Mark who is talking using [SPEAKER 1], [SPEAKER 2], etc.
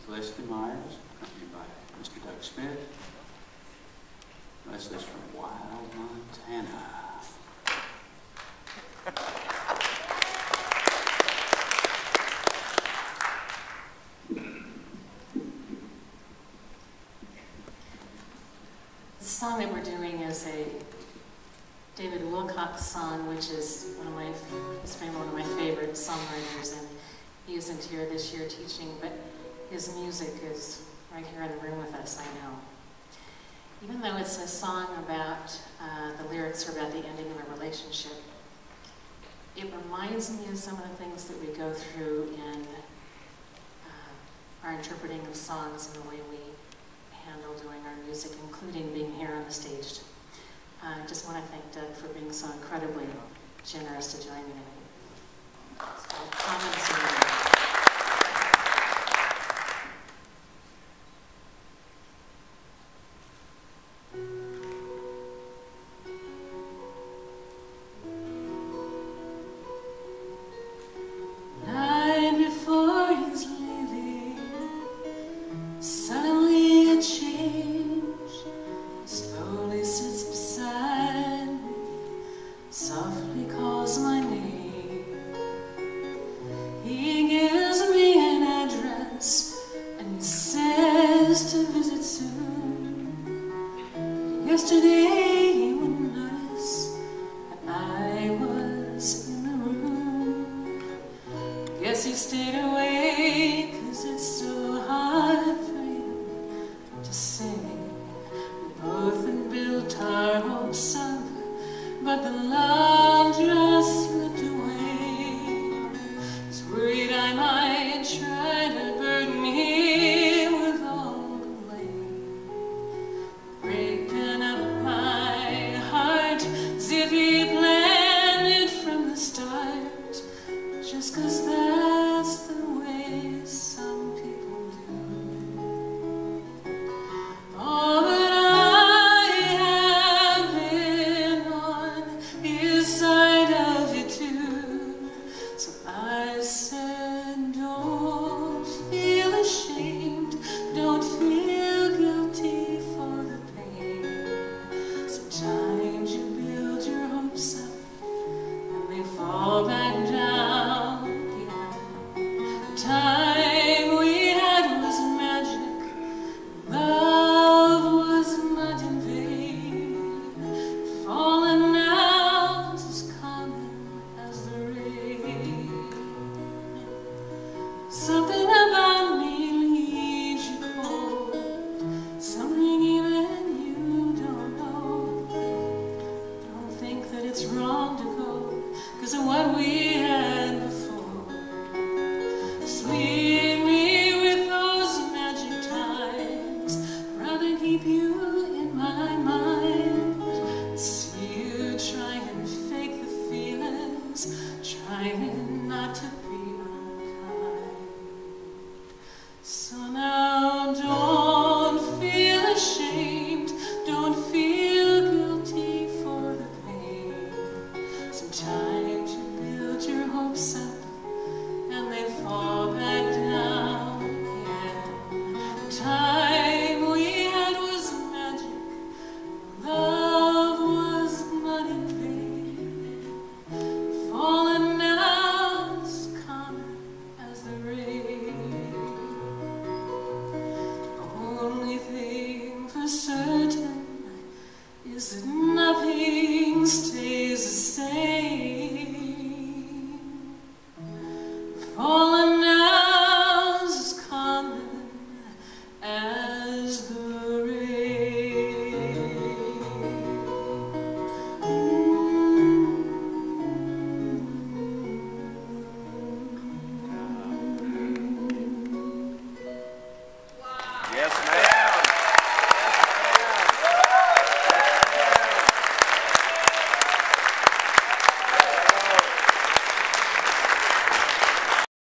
[SPEAKER 1] Leslie Myers, accompanied by Mr. Doug Smith. Leslie's from Wild, Montana.
[SPEAKER 2] The song that we're doing is a David Wilcox song, which is he's one of my favorite songwriters, and he isn't here this year teaching, but his music is right here in the room with us, I know. Even though it's a song about, the lyrics are about the ending of a relationship, it reminds me of some of the things that we go through in our interpreting of songs and the way we handle doing our music, including being here on the stage. I just want to thank Doug for being so incredibly generous to join me tonight. It's called Common Surrender.
[SPEAKER 3] Softly calls my name. He gives me an address and he says to visit soon. Yesterday he wouldn't notice that I was in the room. Guess he stayed away 'cause it's so hard for you to say. We both had built our hopes up, but the love just slipped away. He's worried I might try to burden him with all the blame, breaking up my heart as if he planned it from the start, just 'cause that's the way some people do. Oh, but side of you too. So I said, don't feel ashamed, don't feel guilty for the pain. Sometimes you build your hopes up and they fall back down again. The time we had was magic, love was not in vain. Falling something about me leaves you cold, something even you don't know. Don't think that it's wrong to go 'cause of what we had before. Just leave me with those magic times. I'd rather keep you in my mind. See you try and fake the feelings, trying not to be. So now don't feel ashamed, don't feel guilty for the pain. Sometimes you build your hopes up and they fall back down again. The time we had was magic, love was not in vain. Falling out as common as the rain. Only thing for certain is that nothing stays the same. Falling out is as common as the rain.
[SPEAKER 4] Yes, ma'am.